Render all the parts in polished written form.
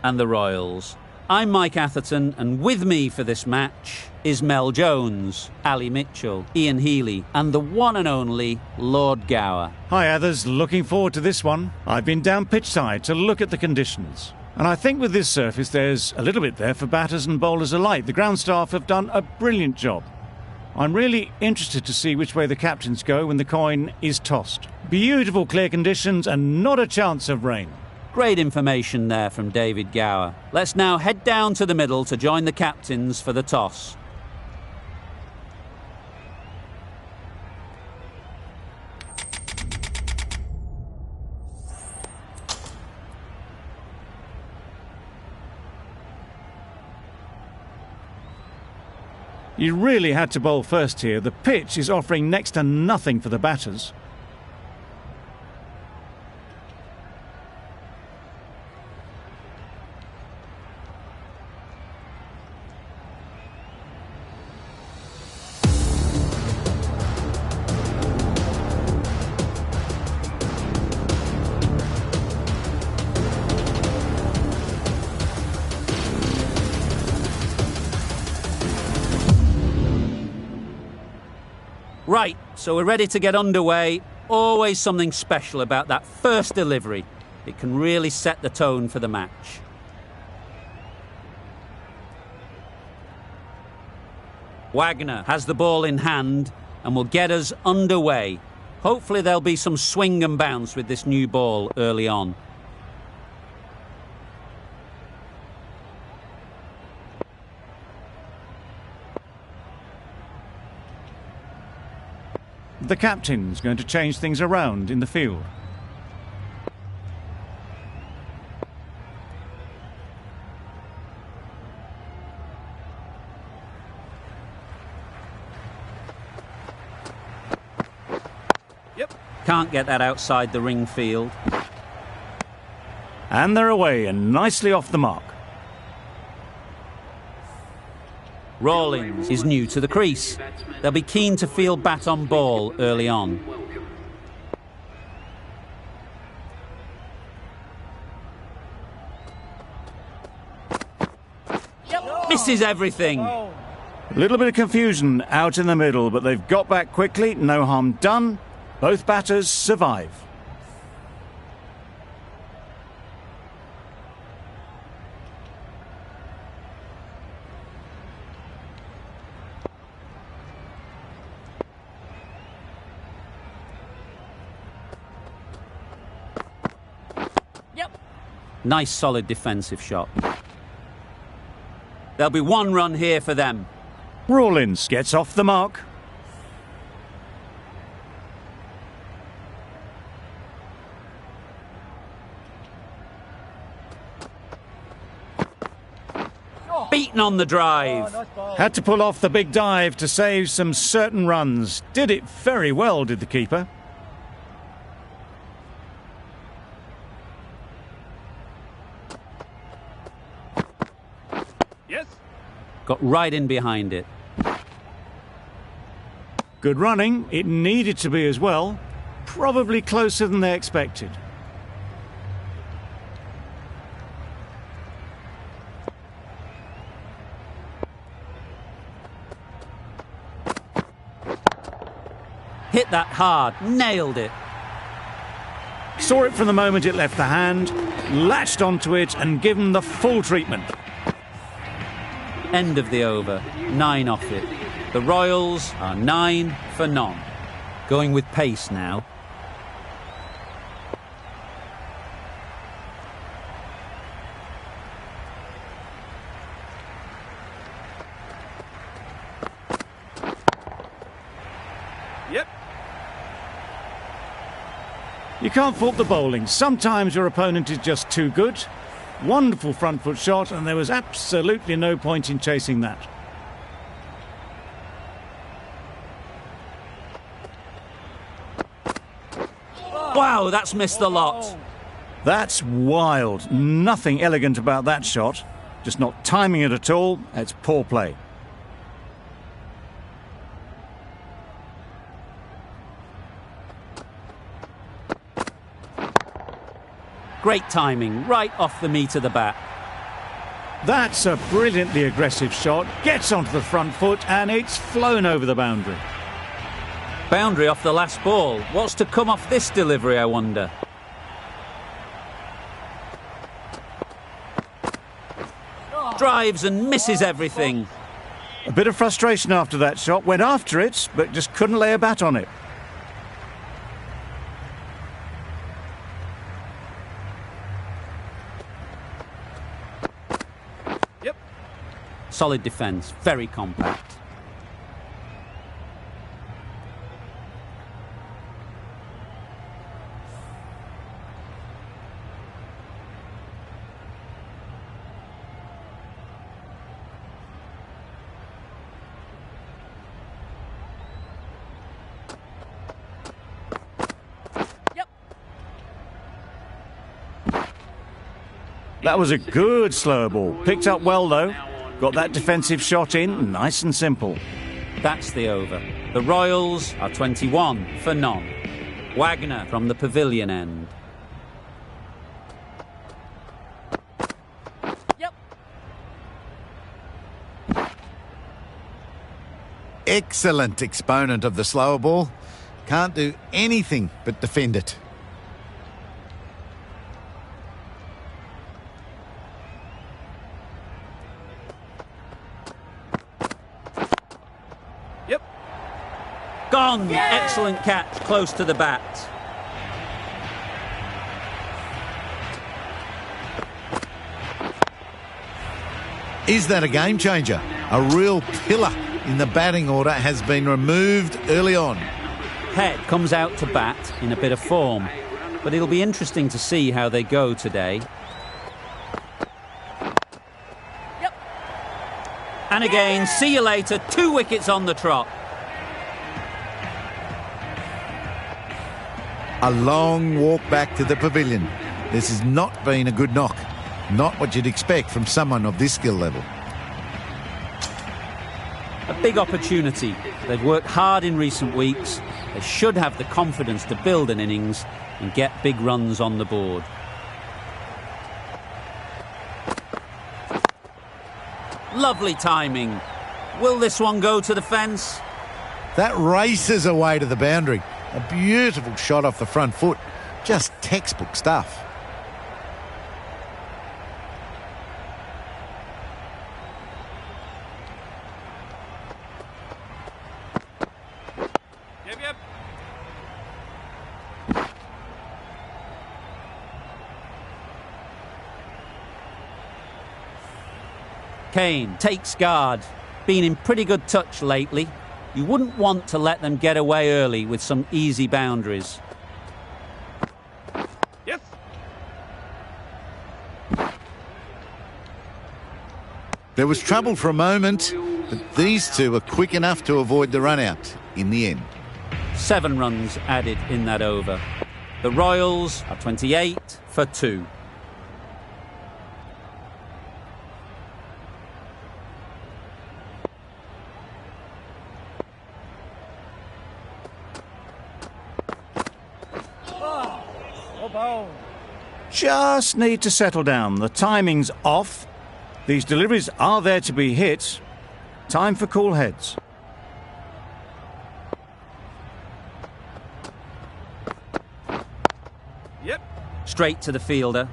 and the Royals. I'm Mike Atherton, and with me for this match is Mel Jones, Ali Mitchell, Ian Healy, and the one and only Lord Gower. Hi others, looking forward to this one. I've been down pitch side to look at the conditions. And I think with this surface there's a little bit there for batters and bowlers alike. The ground staff have done a brilliant job. I'm really interested to see which way the captains go when the coin is tossed. Beautiful clear conditions and not a chance of rain. Great information there from David Gower. Let's now head down to the middle to join the captains for the toss. You really had to bowl first here. The pitch is offering next to nothing for the batters. Right, so we're ready to get underway. Always something special about that first delivery. It can really set the tone for the match. Wagner has the ball in hand and will get us underway. Hopefully there'll be some swing and bounce with this new ball early on. The captain's going to change things around in the field. Can't get that outside the ring field. And they're away and nicely off the mark. Rawlings is new to the crease. They'll be keen to field bat on ball early on. Misses everything. A little bit of confusion out in the middle, but they've got back quickly. No harm done. Both batters survive. Nice solid defensive shot. There'll be one run here for them. Rawlings gets off the mark. Beaten on the drive. Had to pull off the big dive to save some certain runs. Did it very well, did the keeper. Got right in behind it. Good running. It needed to be as well. Probably closer than they expected. Hit that hard. Nailed it. Saw it from the moment it left the hand, latched onto it and given the full treatment. End of the over. 9 off it. The Royals are 9 for none. Going with pace now. You can't fault the bowling. Sometimes your opponent is just too good. Wonderful front foot shot, and there was absolutely no point in chasing that. Wow, that's missed the lot. That's wild. Nothing elegant about that shot. Just not timing it at all. It's poor play. Great timing, right off the meat of the bat. That's a brilliantly aggressive shot. Gets onto the front foot and it's flown over the boundary. Boundary off the last ball. What's to come off this delivery, I wonder? Drives and misses everything. A bit of frustration after that shot. Went after it, but just couldn't lay a bat on it. Yep. Solid defence, very compact. That was a good slower ball. Picked up well, though. Got that defensive shot in, nice and simple. That's the over. The Royals are 21 for none. Wagner from the pavilion end. Yep. Excellent exponent of the slower ball. Can't do anything but defend it. Gone! Yeah! Excellent catch, close to the bat. Is that a game changer? A real pillar in the batting order has been removed early on. Head comes out to bat in a bit of form, but it'll be interesting to see how they go today. Yep. And again, see you later, 2 wickets on the trot. A long walk back to the pavilion. This has not been a good knock. Not what you'd expect from someone of this skill level. A big opportunity. They've worked hard in recent weeks. They should have the confidence to build an innings and get big runs on the board. Lovely timing. Will this one go to the fence? That races away to the boundary. A beautiful shot off the front foot. Just textbook stuff. Yep. Kane takes guard. Been in pretty good touch lately. You wouldn't want to let them get away early with some easy boundaries. Yes. There was trouble for a moment, but these two were quick enough to avoid the run-out in the end. 7 runs added in that over. The Royals are 28 for 2. Just need to settle down. The timing's off. These deliveries are there to be hit. Time for cool heads. Yep. Straight to the fielder.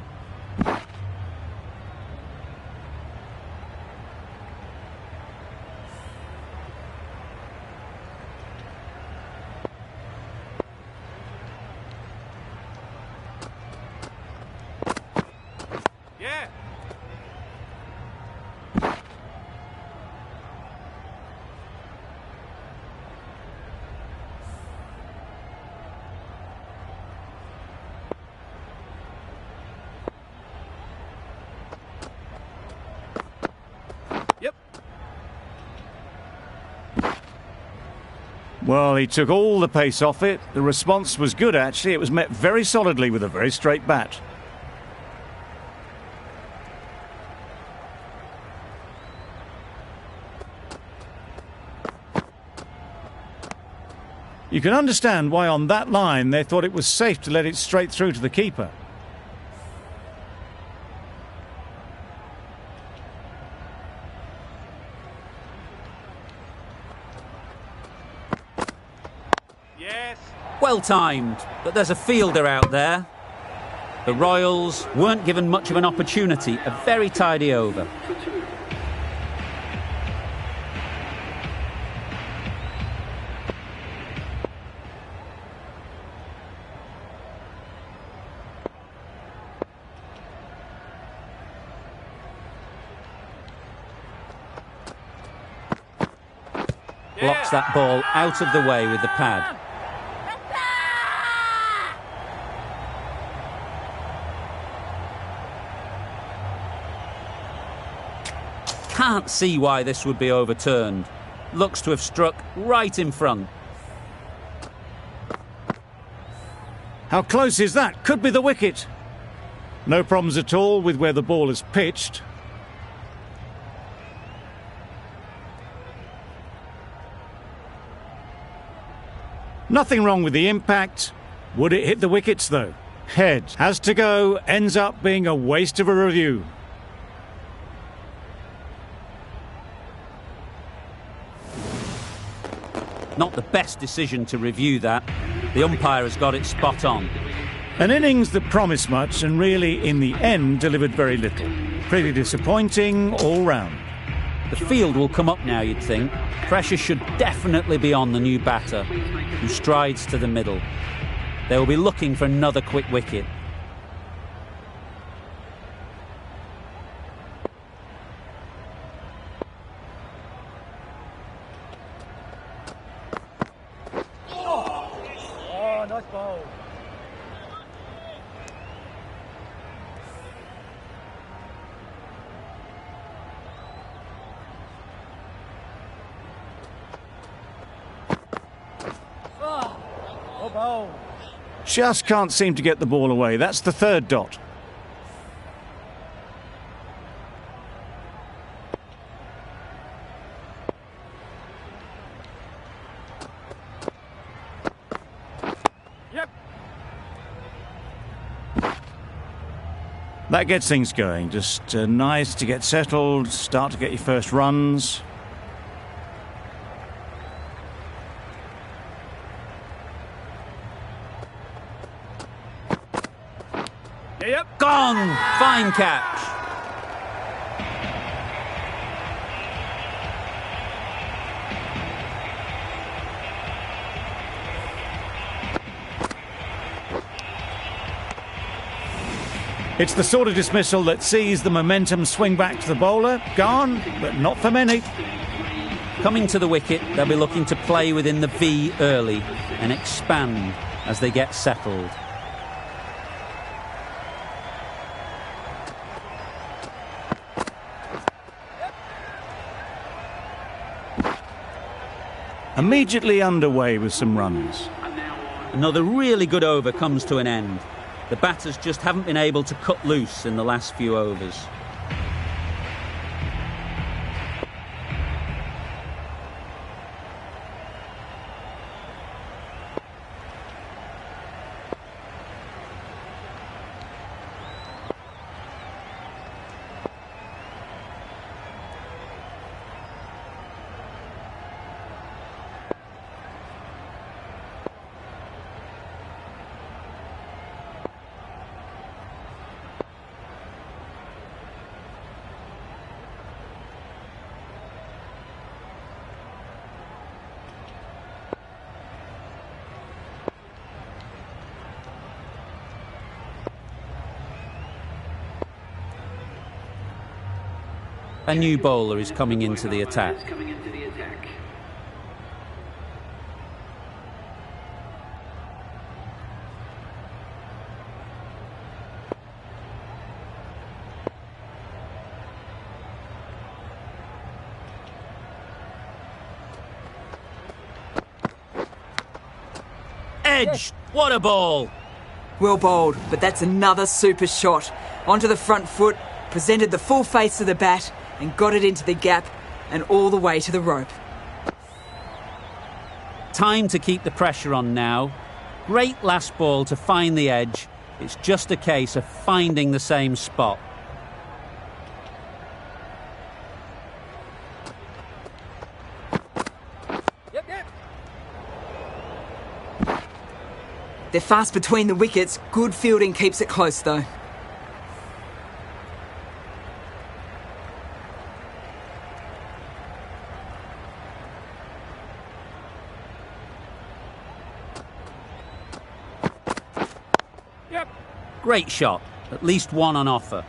Well, he took all the pace off it. The response was good, actually. It was met very solidly with a very straight bat. You can understand why on that line they thought it was safe to let it straight through to the keeper. Well timed, but there's a fielder out there. The Royals weren't given much of an opportunity. A very tidy over. Blocks that ball out of the way with the pad. Can't see why this would be overturned. Looks to have struck right in front. How close is that? Could be the wicket. No problems at all with where the ball is pitched. Nothing wrong with the impact. Would it hit the wickets though? Head has to go, ends up being a waste of a review. Not the best decision to review that. The umpire has got it spot on. An innings that promised much and really in the end delivered very little. Pretty disappointing all round. The field will come up now, you'd think. Pressure should definitely be on the new batter, who strides to the middle. They will be looking for another quick wicket. Oh, nice ball. Just can't seem to get the ball away. That's the third dot. Yep. That gets things going. Just nice to get settled, start to get your first runs. Yep. Gone! Fine catch. It's the sort of dismissal that sees the momentum swing back to the bowler. Gone, but not for many. Coming to the wicket, they'll be looking to play within the V early and expand as they get settled. Immediately underway with some runs. Another really good over comes to an end. The batters just haven't been able to cut loose in the last few overs. A new bowler is coming into the attack. Edge! What a ball! Well bowled, but that's another super shot. Onto the front foot, presented the full face of the bat and got it into the gap and all the way to the rope. Time to keep the pressure on now. Great last ball to find the edge. It's just a case of finding the same spot. They're fast between the wickets. Good fielding keeps it close, though. Yep. Great shot. At least one on offer.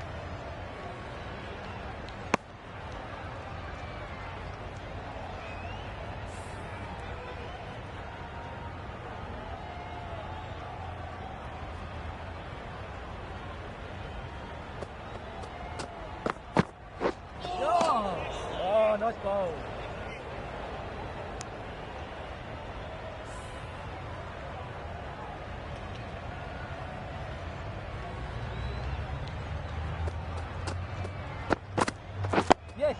Oh, nice ball. Yes.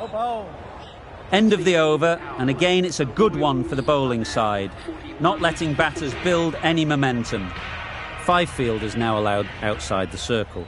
Oh, ball. End of the over, and again it's a good one for the bowling side, not letting batters build any momentum. 5 fielders now allowed outside the circle.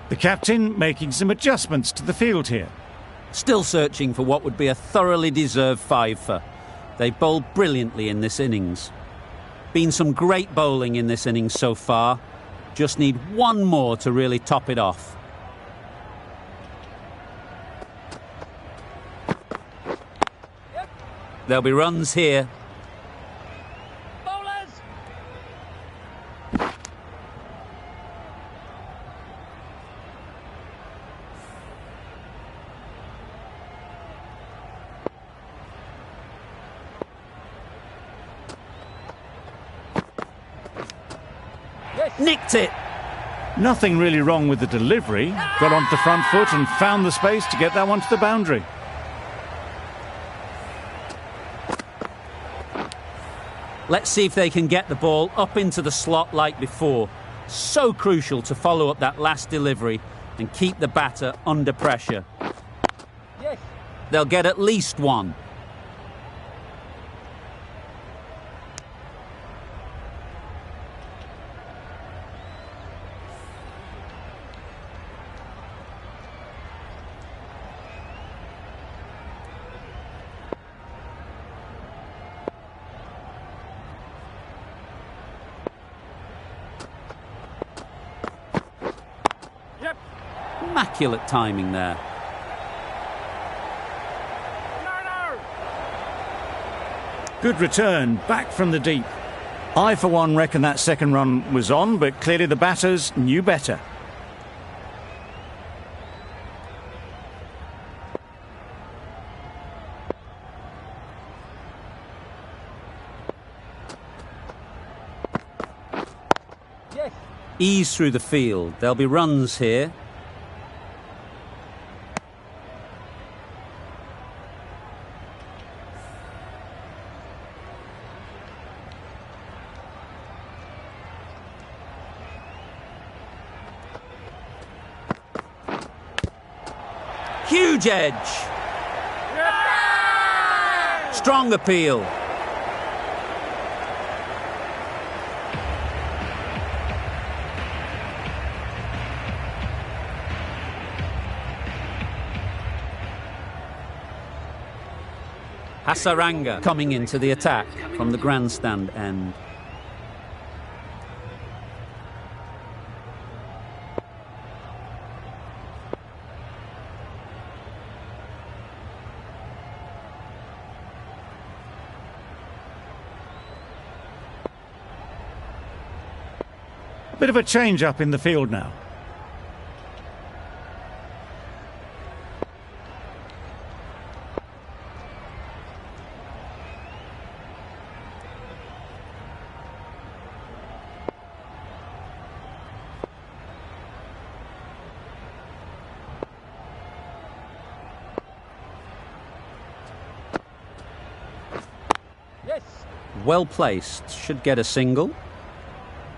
The captain making some adjustments to the field here. Still searching for what would be a thoroughly deserved fiver. They bowled brilliantly in this innings. Been some great bowling in this innings so far. Just need one more to really top it off. There'll be runs here. Bowlers. Nicked it! Nothing really wrong with the delivery. Got onto the front foot and found the space to get that one to the boundary. Let's see if they can get the ball up into the slot like before. So crucial to follow up that last delivery and keep the batter under pressure. Yes. They'll get at least one. Yep. Immaculate timing there. No. Good return, back from the deep. I, for one, reckon that second run was on, but clearly the batters knew better. Yes. Ease through the field. There'll be runs here. Huge edge. Strong appeal. Hasaranga coming into the attack from the grandstand end. Bit of a change up in the field now. well placed, should get a single.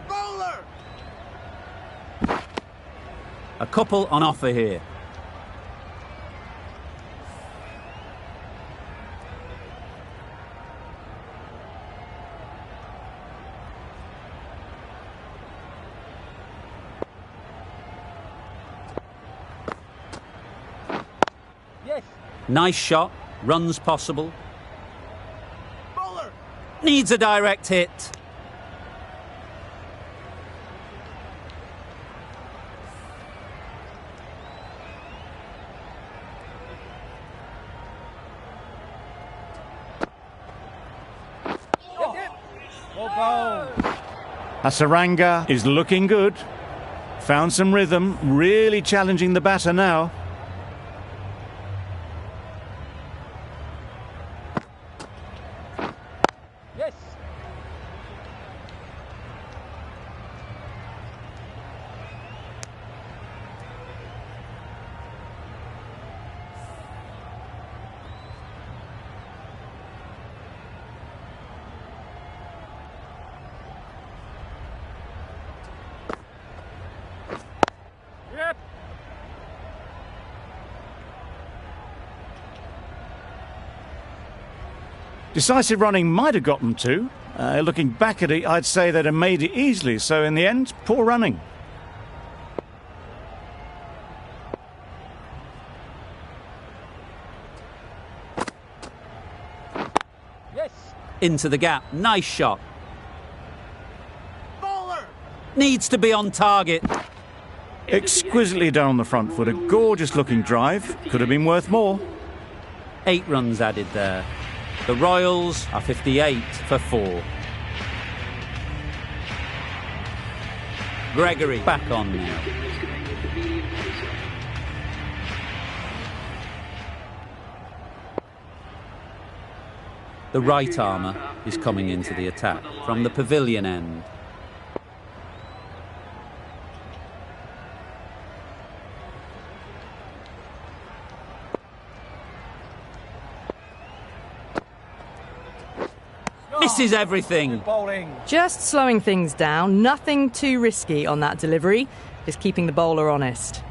Bowler! A couple on offer here. Yes. Nice shot, runs possible. Bowler! Needs a direct hit. Oh, bowl. Hasaranga is looking good. Found some rhythm, really challenging the batter now. Yes. Yep. Decisive running might have got them to. Looking back at it, I'd say they'd have made it easily. So in the end, poor running. Yes. Into the gap. Nice shot. Bowler! Needs to be on target. Exquisitely done on the front foot. A gorgeous looking drive. Could have been worth more. 8 runs added there. The Royals are 58 for 4. Gregory back on now. The right armour is coming into the attack from the pavilion end. Misses everything. Bowling. Just slowing things down, nothing too risky on that delivery, just keeping the bowler honest.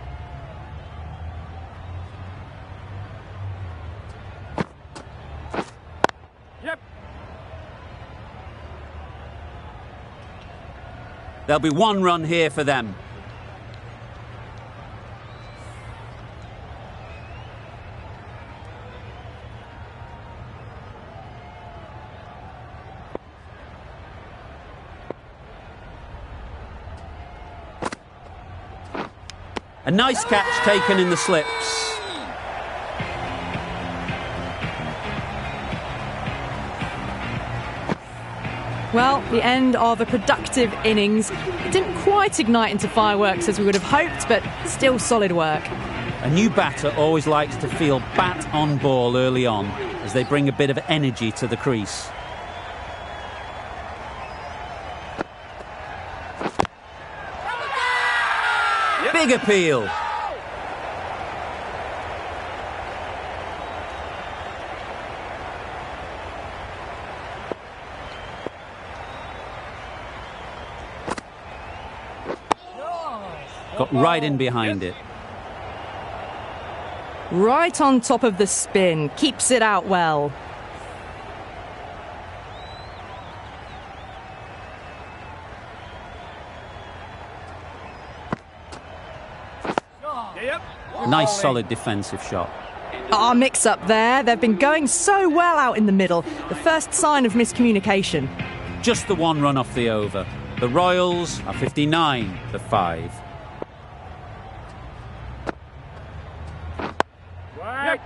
Yep. There'll be 1 run here for them. A nice catch taken in the slips. Well, the end of a productive innings. It didn't quite ignite into fireworks as we would have hoped, but still solid work. A new batter always likes to feel bat on ball early on as they bring a bit of energy to the crease. Big appeal. Got right in behind it. Right on top of the spin, keeps it out well. Yep. Nice solid defensive shot. Our mix-up there. They've been going so well out in the middle. The first sign of miscommunication. Just the 1 run off the over. The Royals are 59 for 5. Right.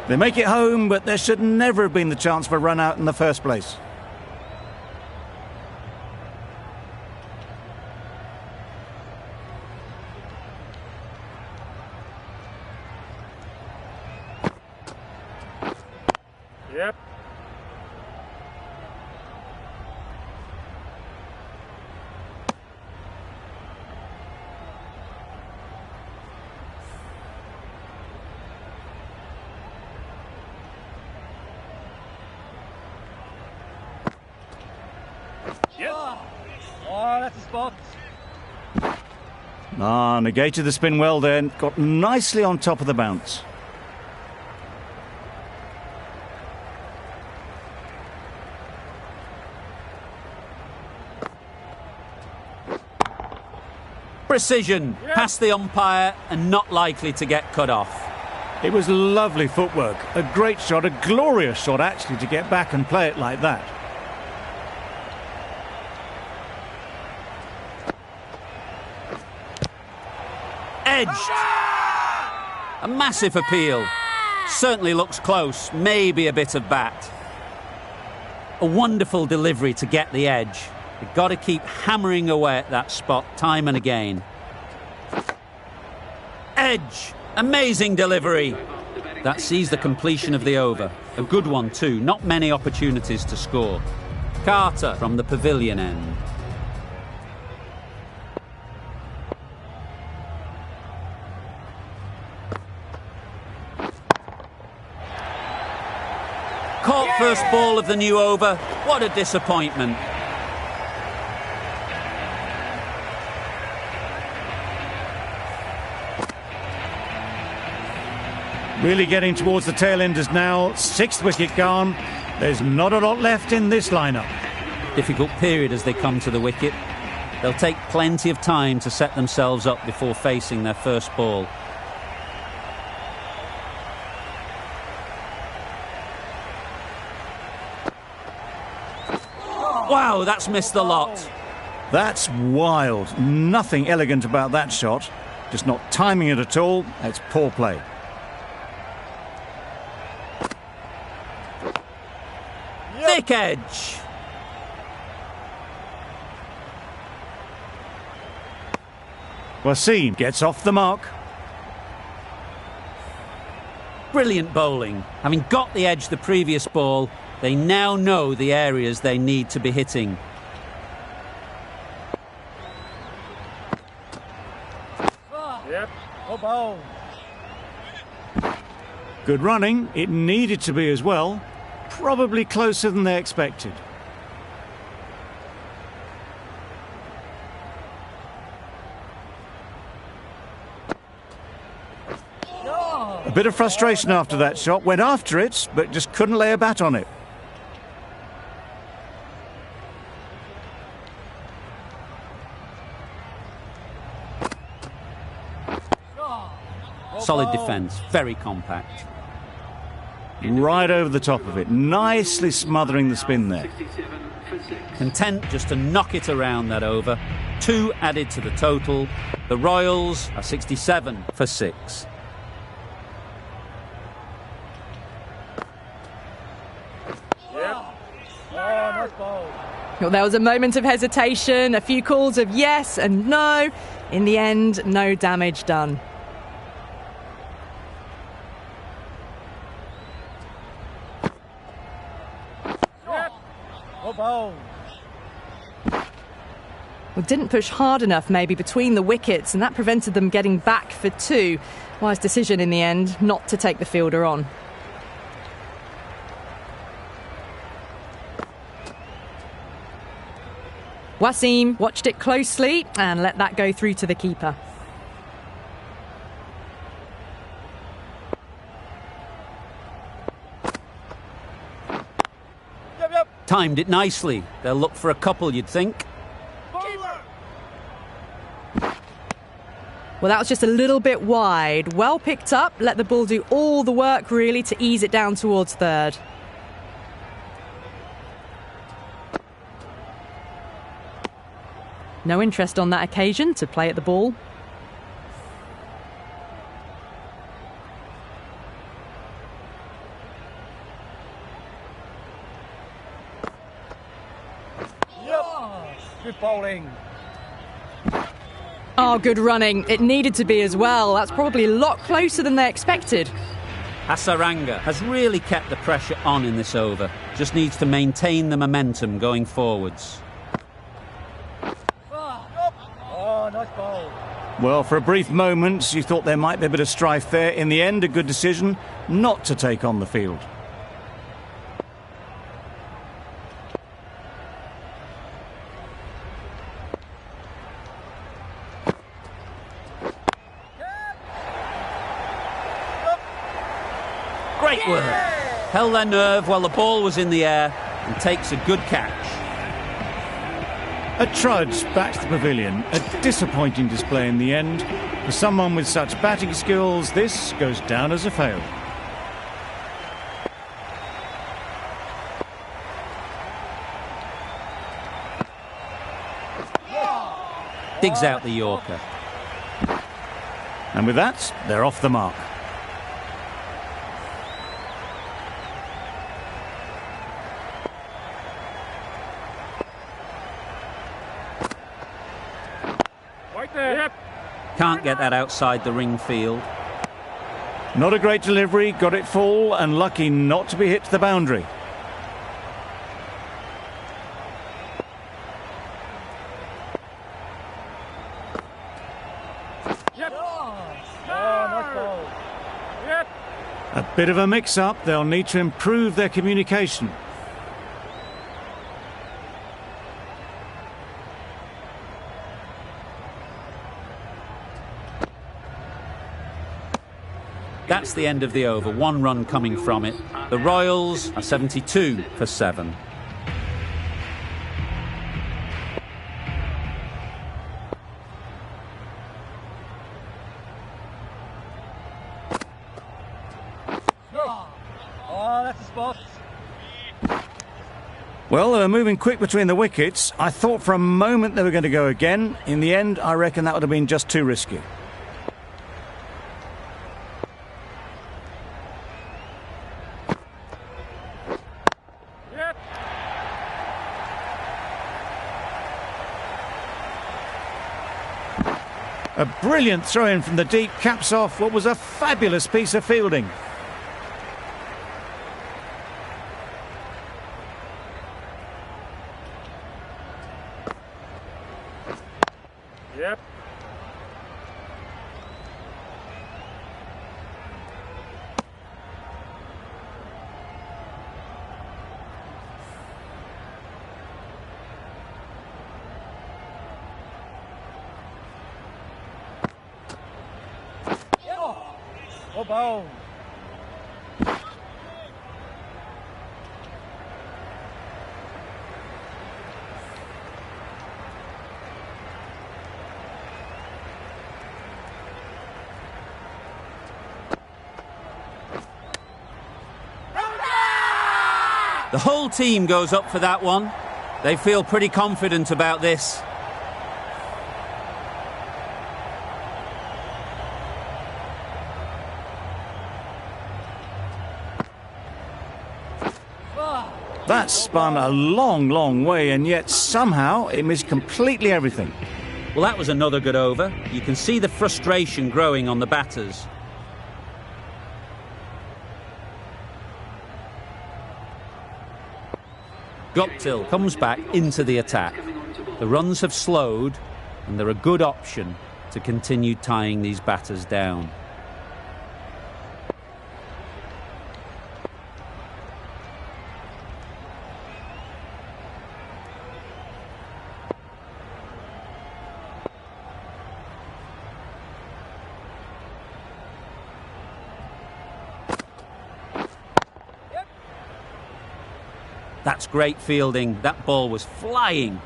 They make it home, but there should never have been the chance for a run out in the first place. Yep. Oh, that's a spot. Negated the spin well there. Got nicely on top of the bounce. Precision, past the umpire and not likely to get cut off. It was lovely footwork. A great shot, a glorious shot actually, to get back and play it like that. Edged. A massive appeal. Certainly looks close, maybe a bit of bat. A wonderful delivery to get the edge. You've got to keep hammering away at that spot time and again. Edge. Amazing delivery. That sees the completion of the over. A good one too. Not many opportunities to score. Carter from the pavilion end. Caught first ball of the new over. What a disappointment. Really getting towards the tail enders now. 6th wicket gone. There's not a lot left in this lineup. Difficult period as they come to the wicket. They'll take plenty of time to set themselves up before facing their first ball. Wow, that's missed the lot. That's wild. Nothing elegant about that shot. Just not timing it at all. It's poor play. Thick edge. Wasim gets off the mark. Brilliant bowling. Having got the edge the previous ball, they now know the areas they need to be hitting. Yep. Oh, ball. Good running. It needed to be as well. Probably closer than they expected. A bit of frustration after that shot. Went after it, but just couldn't lay a bat on it. Solid defence, very compact. Right over the top of it, nicely smothering the spin there. Content just to knock it around that over. 2 added to the total. The Royals are 67 for 6. Well, there was a moment of hesitation, a few calls of yes and no. In the end, no damage done. Well, didn't push hard enough maybe between the wickets, and that prevented them getting back for 2. Wise decision in the end not to take the fielder on. Wasim watched it closely and let that go through to the keeper. Timed it nicely. They'll look for a couple, you'd think. Well, that was just a little bit wide. Well picked up, let the ball do all the work really to ease it down towards third. No interest on that occasion to play at the ball. good bowling. Oh, good running. It needed to be as well. That's probably a lot closer than they expected. Hasaranga has really kept the pressure on in this over. Just needs to maintain the momentum going forwards. Oh, nice bowl. Well, for a brief moment, you thought there might be a bit of strife there. In the end, a good decision not to take on the field. Great work. Held their nerve while the ball was in the air and takes a good catch. A trudge back to the pavilion. A disappointing display in the end. For someone with such batting skills, this goes down as a fail. Digs out the Yorker. And with that, they're off the mark. Right there. Yep. Can't get that outside the ring field. Not a great delivery, got it full and lucky not to be hit to the boundary. Yep. Oh, nice ball. Yep. A bit of a mix-up, they'll need to improve their communication. That's the end of the over. 1 run coming from it. The Royals are 72 for 7. Oh, that's a spot. Well, they were moving quick between the wickets. I thought for a moment they were going to go again. In the end, I reckon that would have been just too risky. Yep. A brilliant throw-in from the deep caps off what was a fabulous piece of fielding. Yep. Oh, ball. The whole team goes up for that one. They feel pretty confident about this. That spun a long, long way, and yet somehow it missed completely everything. Well, that was another good over. You can see the frustration growing on the batters. Guptill comes back into the attack. The runs have slowed, and they're a good option to continue tying these batters down. That's great fielding. That ball was flying.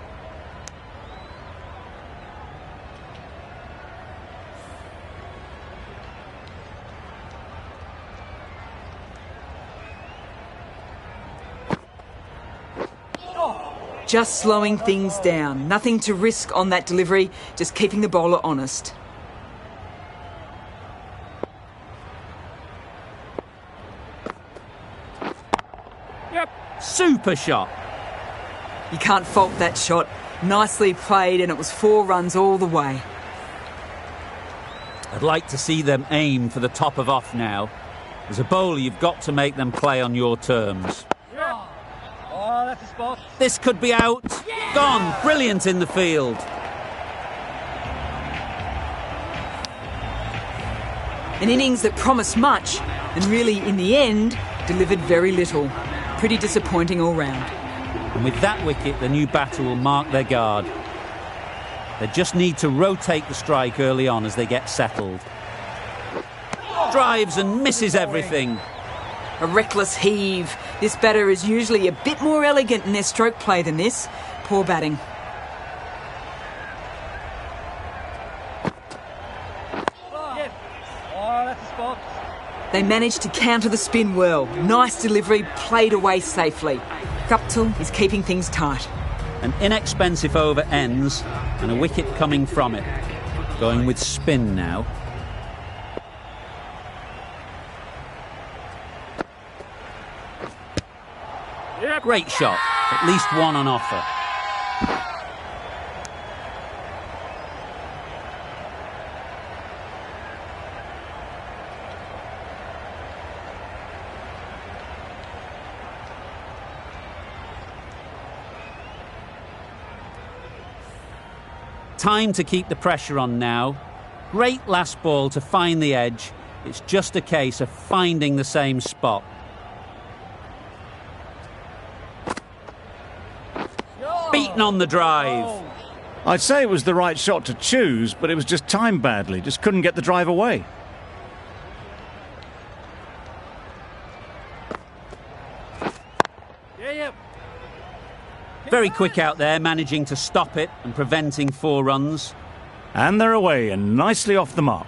Just slowing things down. Nothing to risk on that delivery, just keeping the bowler honest. Yep. Super shot. You can't fault that shot. Nicely played, and it was 4 runs all the way. I'd like to see them aim for the top of off now. As a bowler, you've got to make them play on your terms. Yep. Oh, that's a spot. This could be out. Gone. Brilliant in the field. An innings that promised much, and really, in the end, delivered very little. Pretty disappointing all round. And with that wicket, the new batter will mark their guard. They just need to rotate the strike early on as they get settled. Drives and misses everything. A reckless heave. This batter is usually a bit more elegant in their stroke play than this. Poor batting. Yep. Oh, that's a spot. They managed to counter the spin well. Nice delivery, played away safely. Guptill is keeping things tight. An inexpensive over ends and a wicket coming from it. Going with spin now. Yep. Great shot. At least one on offer. Time to keep the pressure on now. Great last ball to find the edge. It's just a case of finding the same spot. Beaten on the drive. I'd say it was the right shot to choose, but it was just timed badly. Just couldn't get the drive away. Yep. Very quick out there, managing to stop it and preventing 4 runs. And they're away and nicely off the mark.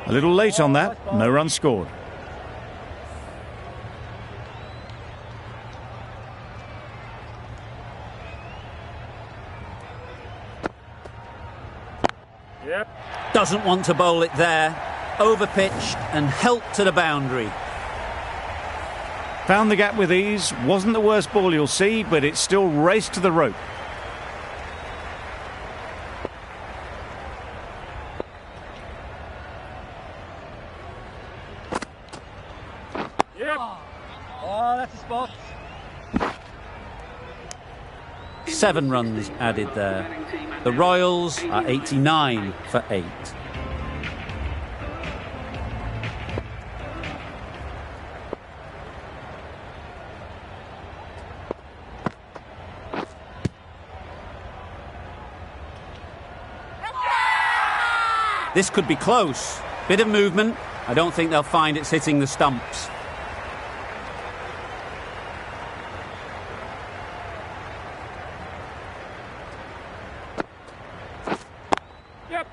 A little late on that, no run scored. Yep. Doesn't want to bowl it there. Overpitched and helped to the boundary. Found the gap with ease. Wasn't the worst ball you'll see, but it still raced to the rope. Yep. Oh, that's a spot. 7 runs added there. The Royals are 89 for 8. This could be close. Bit of movement. I don't think they'll find it's hitting the stumps. Yep.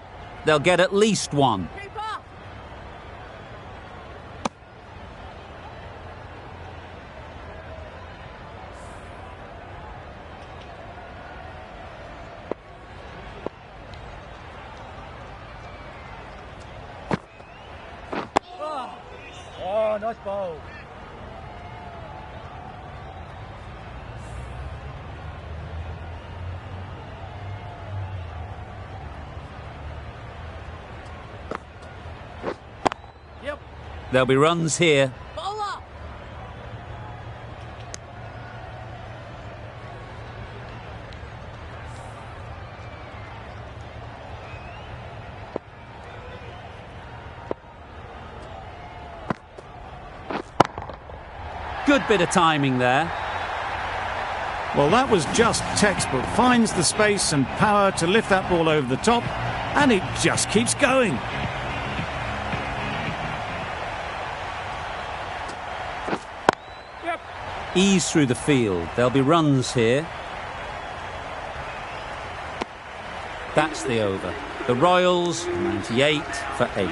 They'll get at least 1. Oh, nice ball. Yep. There'll be runs here. Bowler. Good bit of timing there. Well, that was just textbook. Finds the space and power to lift that ball over the top, and it just keeps going. Yep. Ease through the field. There'll be runs here. That's the over. The Royals, 98 for 8.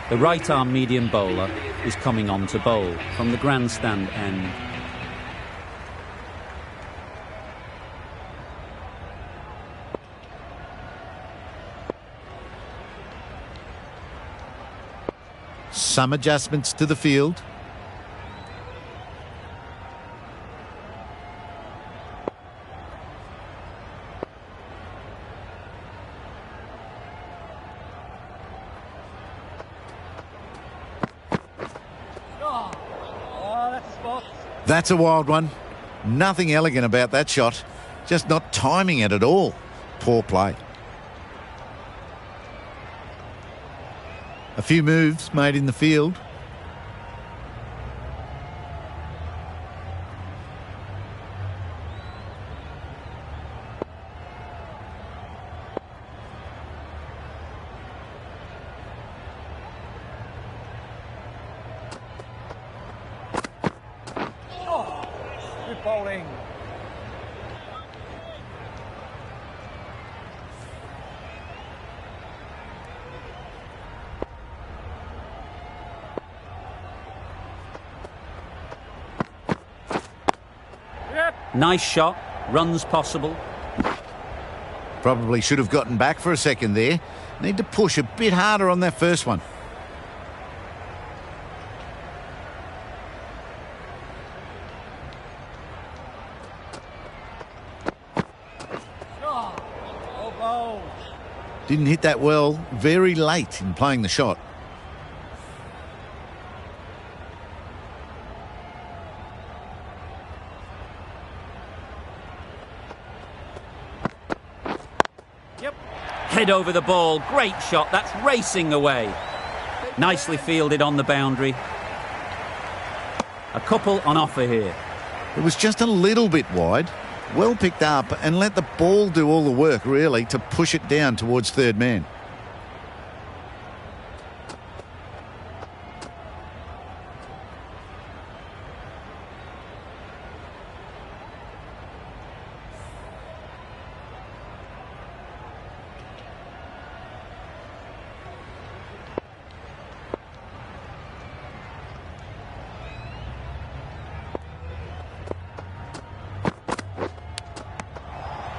The right-arm medium bowler is coming on to bowl from the grandstand end. Some adjustments to the field. Oh, that's a spot. That's a wild one. Nothing elegant about that shot. Just not timing it at all. Poor play. A few moves made in the field. bowling. Nice shot, runs possible. Probably should have gotten back for a second there. Need to push a bit harder on that first one. Didn't hit that well, very late in playing the shot. Head over the ball, great shot, that's racing away. Nicely fielded on the boundary. A couple on offer here. It was just a little bit wide. Well picked up and let the ball do all the work, really, to push it down towards third man.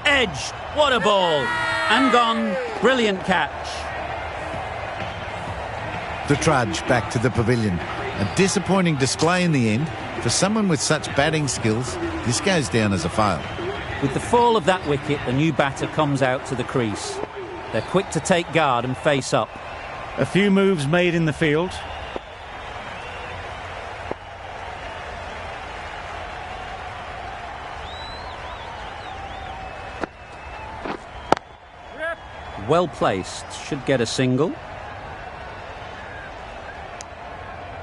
Edged, what a ball, and gone, brilliant catch. The trudge back to the pavilion. A disappointing display in the end. For someone with such batting skills, this goes down as a fail. With the fall of that wicket, the new batter comes out to the crease. They're quick to take guard and face up. A few moves made in the field. Well placed, should get a single.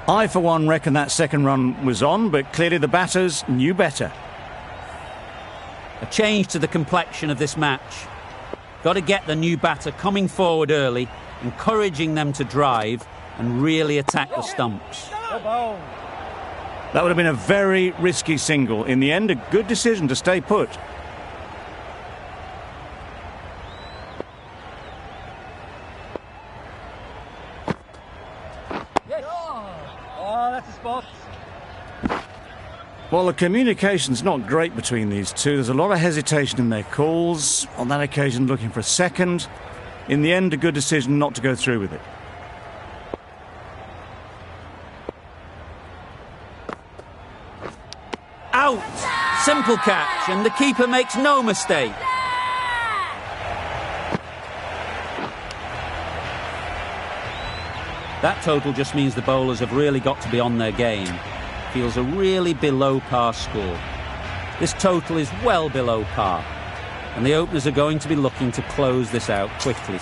I, for one, reckon that second run was on, but clearly the batters knew better. A change to the complexion of this match. Got to get the new batter coming forward early, encouraging them to drive and really attack the stumps. That would have been a very risky single. In the end, a good decision to stay put. That's a spot. Well, the communication's not great between these two. There's a lot of hesitation in their calls. On that occasion, looking for a second. In the end, a good decision not to go through with it. Out! Simple catch, and the keeper makes no mistake. That total just means the bowlers have really got to be on their game. Feels a really below par score. This total is well below par, and the openers are going to be looking to close this out quickly.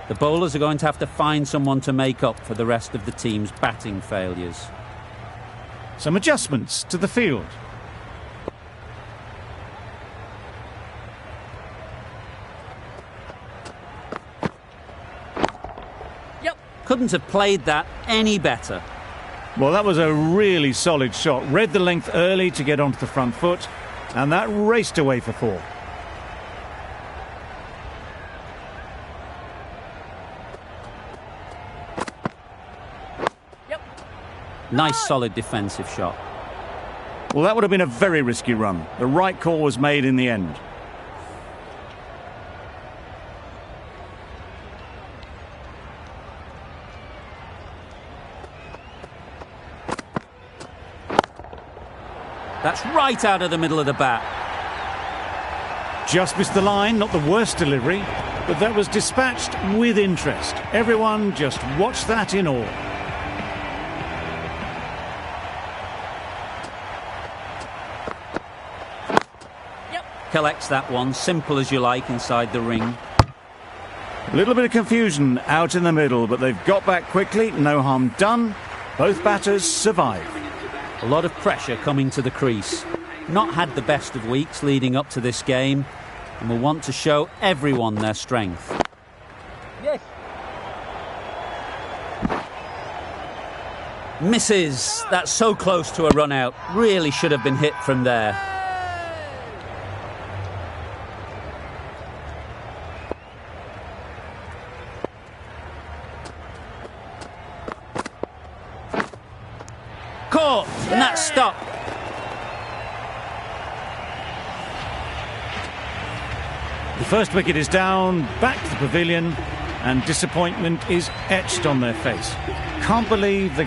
The bowlers are going to have to find someone to make up for the rest of the team's batting failures. Some adjustments to the field. Couldn't have played that any better. Well, that was a really solid shot. Read the length early to get onto the front foot, and that raced away for four. Nice solid defensive shot. Well, that would have been a very risky run. The right call was made in the end. That's right out of the middle of the bat. Just missed the line, not the worst delivery, but that was dispatched with interest. Everyone just watched that in awe. collects that one, simple as you like, inside the ring. A little bit of confusion out in the middle, but they've got back quickly, no harm done. Both batters survive. A lot of pressure coming to the crease. Not had the best of weeks leading up to this game, and will want to show everyone their strength. Yes. Misses. That's so close to a run out. Really should have been hit from there. Caught, and that's stopped. The first wicket is down, back to the pavilion, and disappointment is etched on their face. Can't believe they